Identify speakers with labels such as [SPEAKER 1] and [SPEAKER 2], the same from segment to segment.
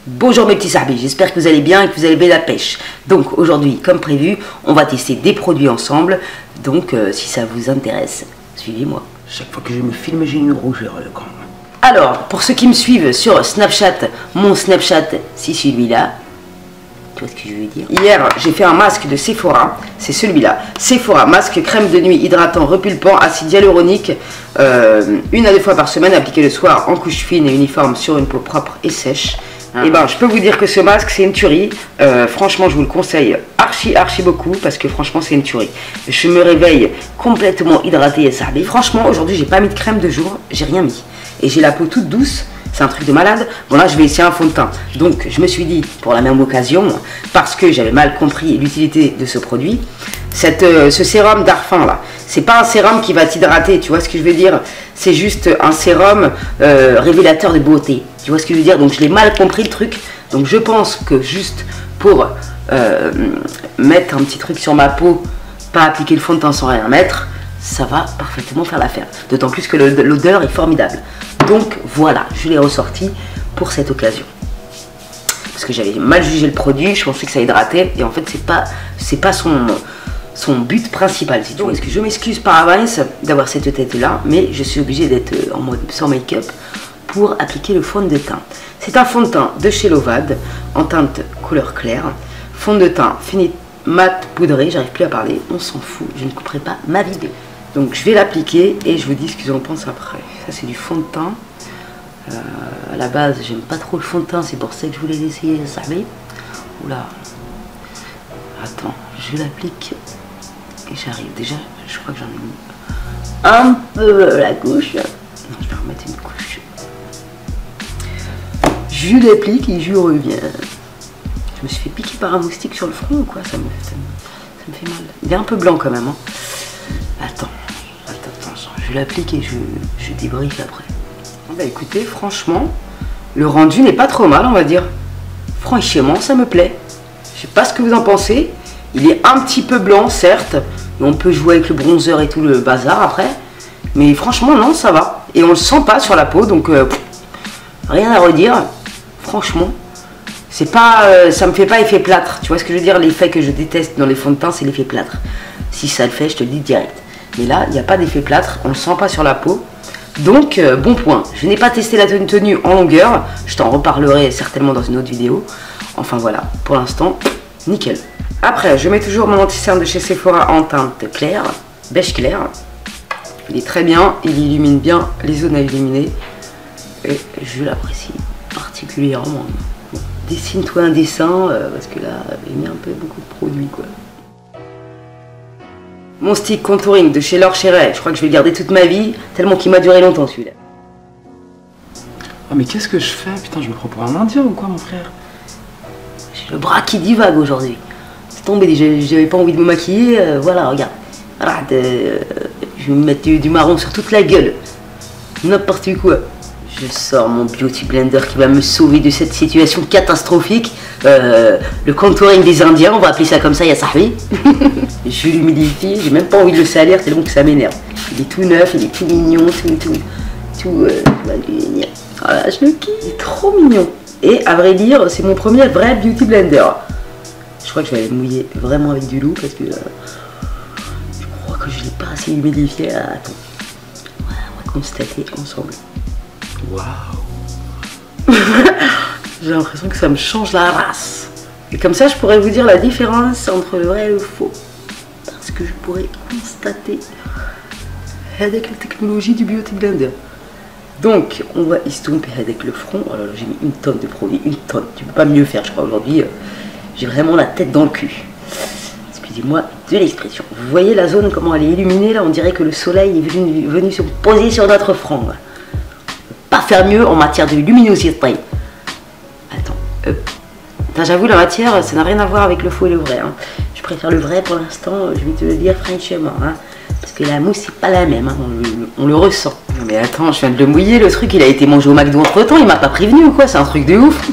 [SPEAKER 1] Bonjour mes petits sarbis, j'espère que vous allez bien et que vous avez bien la pêche. Donc aujourd'hui, comme prévu, on va tester des produits ensemble. Donc si ça vous intéresse, suivez-moi.
[SPEAKER 2] Chaque fois que je me filme, j'ai une rougeur le grand.
[SPEAKER 1] Alors, pour ceux qui me suivent sur Snapchat, mon Snapchat, c'est celui-là. Tu vois ce que je veux dire? Hier, j'ai fait un masque de Sephora, c'est celui-là. Sephora, masque crème de nuit hydratant, repulpant, acide hyaluronique, 1 à 2 fois par semaine, appliqué le soir en couche fine et uniforme sur une peau propre et sèche. Et ben, je peux vous dire que ce masque, c'est une tuerie. Franchement, je vous le conseille archi beaucoup parce que franchement, c'est une tuerie. Je me réveille complètement hydratée et sarbée. Franchement, aujourd'hui, j'ai pas mis de crème de jour, j'ai rien mis. Et j'ai la peau toute douce. C'est un truc de malade. Bon là je vais essayer un fond de teint. Donc je me suis dit pour la même occasion, parce que j'avais mal compris l'utilité de ce produit, ce sérum Darphin là, c'est pas un sérum qui va t'hydrater, tu vois ce que je veux dire? C'est juste un sérum révélateur de beauté. Tu vois ce que je veux dire? Donc je l'ai mal compris le truc. Donc je pense que juste pour mettre un petit truc sur ma peau, pas appliquer le fond de teint sans rien mettre, ça va parfaitement faire l'affaire. D'autant plus que l'odeur est formidable. Donc voilà, je l'ai ressorti pour cette occasion. Parce que j'avais mal jugé le produit, je pensais que ça hydratait. Et en fait, c'est pas son but principal. Si tu vois. Est-ce que je m'excuse par avance d'avoir cette tête-là, mais je suis obligée d'être en mode sans make-up pour appliquer le fond de teint. C'est un fond de teint de chez Lovad, en teinte couleur claire. Fond de teint fini mat poudré, j'arrive plus à parler, on s'en fout, je ne couperai pas ma vidéo. Donc je vais l'appliquer et je vous dis ce qu'ils en pensent après. Ça c'est du fond de teint. À la base j'aime pas trop le fond de teint, c'est pour ça que je voulais essayer, vous savez. Oula. Attends, je l'applique et j'arrive. Déjà, je crois que j'en ai mis un peu la couche. Non, je vais remettre une couche. Je l'applique et je reviens. Je me suis fait piquer par un moustique sur le front ou quoi? Ça me fait mal. Il est un peu blanc quand même. Hein. Attends, je l'applique et je débriefe après. Bah écoutez, franchement, le rendu n'est pas trop mal, on va dire. Franchement, ça me plaît. Je sais pas ce que vous en pensez. Il est un petit peu blanc, certes. Et on peut jouer avec le bronzer et tout le bazar après. Mais franchement, non, ça va. Et on le sent pas sur la peau, donc rien à redire. Franchement, c'est pas, ça me fait pas effet plâtre. Tu vois ce que je veux dire? L'effet que je déteste dans les fonds de teint, c'est l'effet plâtre. Si ça le fait, je te le dis direct. Mais là, il n'y a pas d'effet plâtre, on ne le sent pas sur la peau. Donc, bon point. Je n'ai pas testé la tenue en longueur. Je t'en reparlerai certainement dans une autre vidéo. Enfin voilà, pour l'instant, nickel. Après, je mets toujours mon anti-cerne de chez Sephora en teinte claire, beige clair. Il est très bien, il illumine bien les zones à illuminer. Et je l'apprécie particulièrement. Bon, dessine-toi un dessin, parce que là, j'ai mis un peu beaucoup de produits, quoi. Mon stick contouring de chez Laure Chéret, je crois que je vais le garder toute ma vie, tellement qu'il m'a duré longtemps celui-là.
[SPEAKER 2] Oh mais qu'est-ce que je fais? Putain, je me prends pour un indien ou quoi mon frère?
[SPEAKER 1] J'ai le bras qui divague aujourd'hui. C'est tombé, j'avais pas envie de me maquiller, voilà, regarde. Regarde, je vais me mettre du marron sur toute la gueule. N'importe quoi. Je sors mon beauty blender qui va me sauver de cette situation catastrophique. Le contouring des Indiens, on va appeler ça comme ça, ya sahbi. Je l'humidifie, j'ai même pas envie de le salir tellement que ça m'énerve. Il est tout neuf, il est tout mignon, voilà, je le kiffe, il est trop mignon. Et à vrai dire, c'est mon premier vrai beauty blender. Je crois que je vais aller le mouiller vraiment avec du loup parce que je crois que je l'ai pas assez humidifié. Attends, voilà, on va constater ensemble.
[SPEAKER 2] Waouh.
[SPEAKER 1] J'ai l'impression que ça me change la race. Et comme ça, je pourrais vous dire la différence entre le vrai et le faux. Parce que je pourrais constater avec la technologie du Beauty Blender. Donc, on va estomper avec le front. Oh là là, j'ai mis une tonne de produits, une tonne. Tu peux pas mieux faire, je crois, aujourd'hui. J'ai vraiment la tête dans le cul. Excusez-moi de l'expression. Vous voyez la zone, comment elle est illuminée, là? On dirait que le soleil est venu se poser sur notre front. Là. Pas faire mieux en matière de luminosité. Attends, j'avoue la matière ça n'a rien à voir avec le faux et le vrai. Hein. Je préfère le vrai pour l'instant, je vais te le dire franchement. Hein. Parce que la mousse c'est pas la même, hein. On le ressent. Non mais attends, je viens de le mouiller, le truc il a été mangé au McDo entre temps, il m'a pas prévenu ou quoi, c'est un truc de ouf.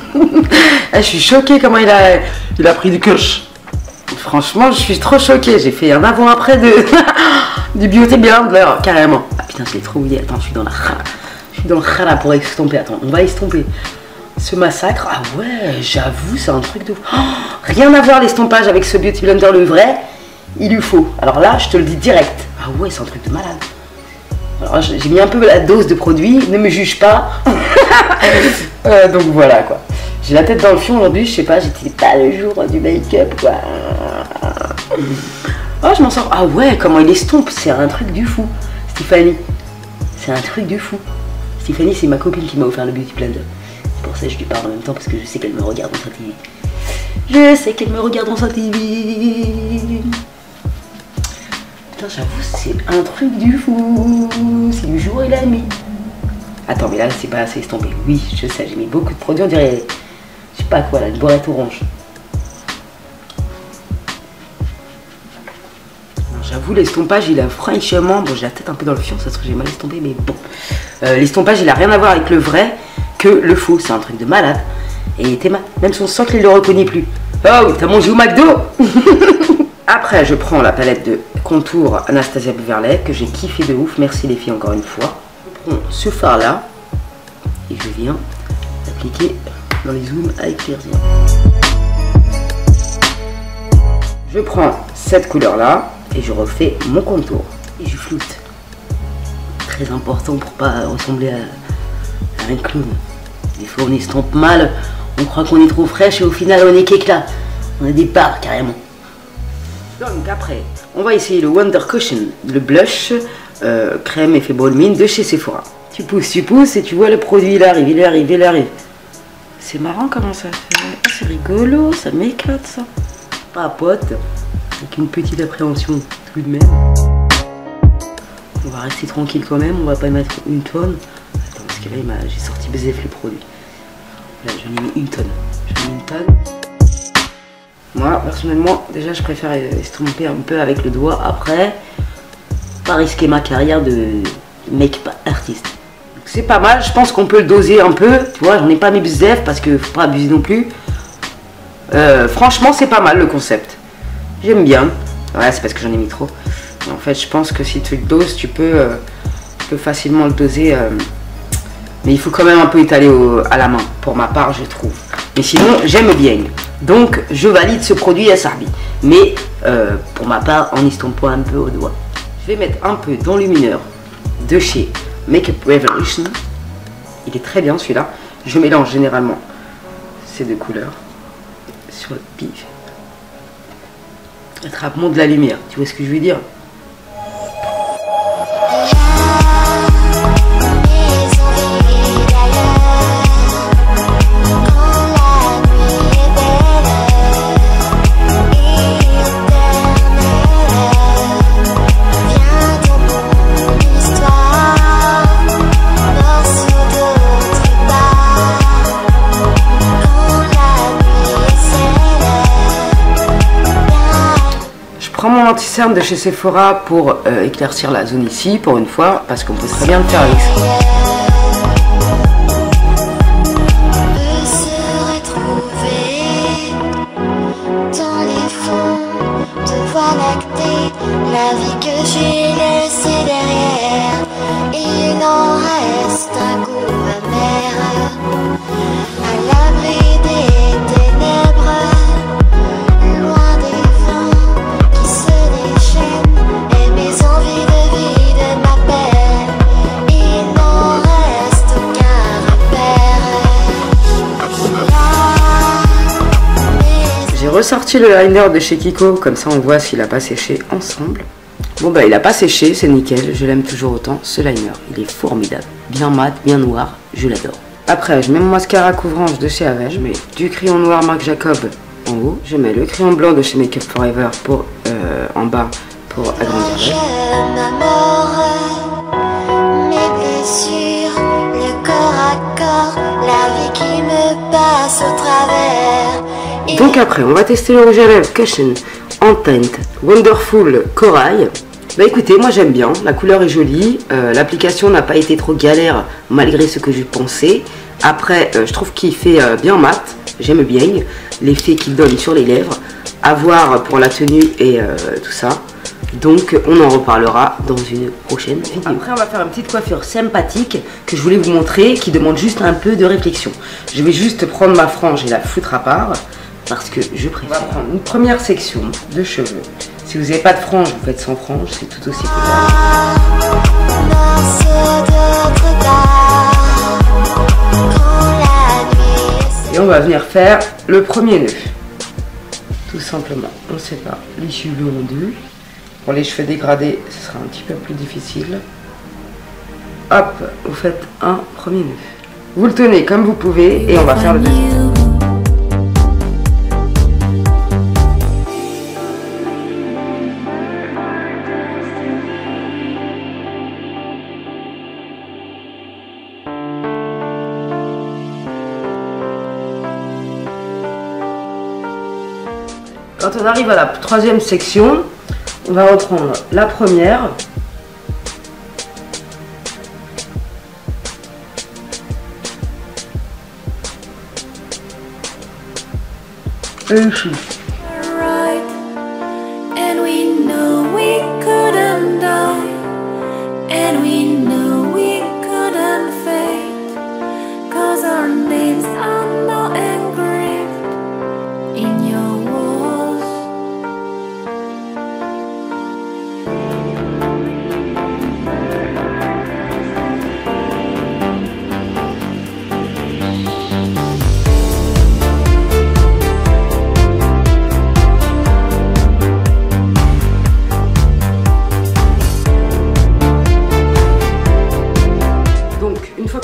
[SPEAKER 1] Ah, je suis choquée comment il a pris du coche. Franchement je suis trop choquée, j'ai fait un avant-après du Beauty Blender, carrément. Ah putain je l'ai trop mouillé, attends je suis dans la khara pour estomper, attends on va estomper. ce massacre. Ah ouais, j'avoue, c'est un truc de... Oh, rien à voir l'estompage avec ce Beauty Blender, le vrai. Il lui faut. Alors là, je te le dis direct. Ah ouais, c'est un truc de malade. Alors j'ai mis un peu la dose de produit, ne me juge pas. Donc voilà quoi. J'ai la tête dans le fion aujourd'hui, je sais pas, j'étais pas le jour du make-up quoi. Oh, je m'en sors. Ah ouais, comment il estompe, c'est un truc du fou. Stéphanie, c'est un truc du fou. Stéphanie, c'est ma copine qui m'a offert le Beauty Blender. C'est pour ça que je lui parle en même temps, parce que je sais qu'elle me regarde dans sa TV. Je sais qu'elle me regarde dans sa TV. Putain, j'avoue, c'est un truc du fou. C'est du jour et la nuit. Attends, mais là, c'est pas assez estompé. Oui, je sais, j'ai mis beaucoup de produits. On dirait, je sais pas quoi, là, une boîte orange. J'avoue, l'estompage, il a franchement... Bon, j'ai la tête un peu dans le fion, ça se trouve, j'ai mal estompé, mais bon. L'estompage, il a rien à voir avec le vrai que le faux. C'est un truc de malade. Et t'es même son socle, il le reconnaît plus. Oh, t'as mangé au McDo. Après, je prends la palette de contour Anastasia Beverly que j'ai kiffé de ouf. Merci les filles encore une fois. Je prends ce fard là et je viens appliquer dans les zooms avec plaisir. Je prends cette couleur là et je refais mon contour et je floute. Très important pour pas ressembler à un clown. Des fois on estompe mal, on croit qu'on est trop fraîche et au final on est qu'éclat. On a des barres carrément. Donc après, on va essayer le Wonder Cushion, le blush crème effet Ball Mine de chez Sephora. Tu pousses et tu vois le produit, il arrive. C'est marrant comment ça fait. Ah, c'est rigolo, ça m'éclate ça. Papote, avec une petite appréhension tout de même. On va rester tranquille quand même, on va pas mettre une tonne. Attends, parce que là j'ai sorti BZF le produit. Là j'en ai mis une tonne. Moi, personnellement, déjà, je préfère estomper un peu avec le doigt. Après, pas risquer ma carrière de make-up artiste. C'est pas mal, je pense qu'on peut le doser un peu. Tu vois, j'en ai pas mis bzef parce que faut pas abuser non plus. Franchement, c'est pas mal le concept. J'aime bien. Ouais, c'est parce que j'en ai mis trop. En fait, je pense que si tu le doses, tu peux facilement le doser. Mais il faut quand même un peu étaler à la main, pour ma part, je trouve. Mais sinon, j'aime bien. Donc, je valide ce produit à Sarbi. Mais, pour ma part, en estompant un peu au doigt. Je vais mettre un peu d'enlumineur de chez Makeup Revolution. Il est très bien celui-là. Je mélange généralement ces deux couleurs sur le pif. Attrape-moi de la lumière, tu vois ce que je veux dire? Je prends mon anti-cerne de chez Sephora pour éclaircir la zone ici, pour une fois, parce qu'on peut très bien le faire avec ça.
[SPEAKER 3] La vie que j'ai laissée derrière, il en reste un goût amer. À l'abri des ténèbres, loin des vents qui se déchaînent, et mes envies de vie m'appellent. Il n'en reste aucun repère.
[SPEAKER 1] J'ai ressorti le liner de chez Kiko, comme ça on voit s'il a pas séché ensemble. Bon bah il a pas séché, c'est nickel, je l'aime toujours autant, ce liner, il est formidable. Bien mat, bien noir, je l'adore. Après je mets mon mascara couvrance de chez Avège, je mets du crayon noir Marc Jacob en haut, je mets le crayon blanc de chez Make Up Forever pour, en bas pour agrandir l'œil.
[SPEAKER 3] Mes blessures, le corps à corps, la vie qui me passe au travers.
[SPEAKER 1] Donc après on va tester le rouge à lèvres Cushion en teinte Wonderful Corail. Bah écoutez, moi j'aime bien, la couleur est jolie, l'application n'a pas été trop galère malgré ce que je pensais. Après, je trouve qu'il fait bien mat, j'aime bien l'effet qu'il donne sur les lèvres. À voir pour la tenue et tout ça. Donc on en reparlera dans une prochaine vidéo. Après on va faire une petite coiffure sympathique que je voulais vous montrer, qui demande juste un peu de réflexion. Je vais juste prendre ma frange et la foutre à part, parce que je préfère. On va prendre une première section de cheveux. Si vous n'avez pas de frange, vous faites sans frange, c'est tout aussi faisable. Et on va venir faire le premier nœud. Tout simplement, on sépare les cheveux en deux. Pour les cheveux dégradés, ce sera un petit peu plus difficile. Hop, vous faites un premier nœud. Vous le tenez comme vous pouvez et on va faire le deuxième. Quand on arrive à la troisième section, on va reprendre la première. Et ici.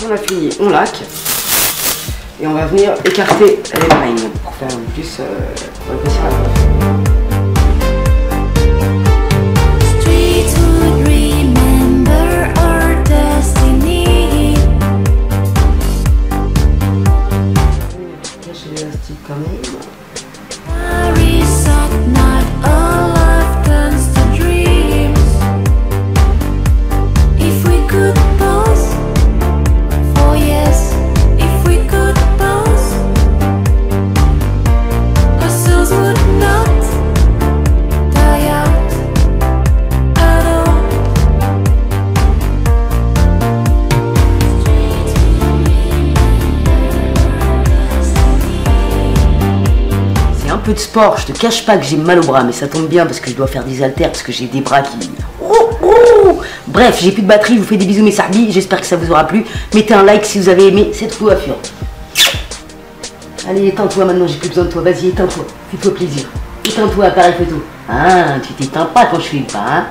[SPEAKER 1] On a fini, on laque et on va venir écarter les brins pour faire plus réfléchir à la coiffure. Cacher l'élastique quand même. Peu de sport, je te cache pas que j'ai mal au bras, mais ça tombe bien parce que je dois faire des haltères, parce que j'ai des bras qui... Bref, j'ai plus de batterie, je vous fais des bisous mes sarbis, j'espère que ça vous aura plu. Mettez un like si vous avez aimé cette coiffure. Allez, éteins-toi maintenant, j'ai plus besoin de toi, vas-y, éteins-toi, fais-toi plaisir. Éteins-toi, appareil photo. Ah, tu t'éteins pas quand je fais pas, hein.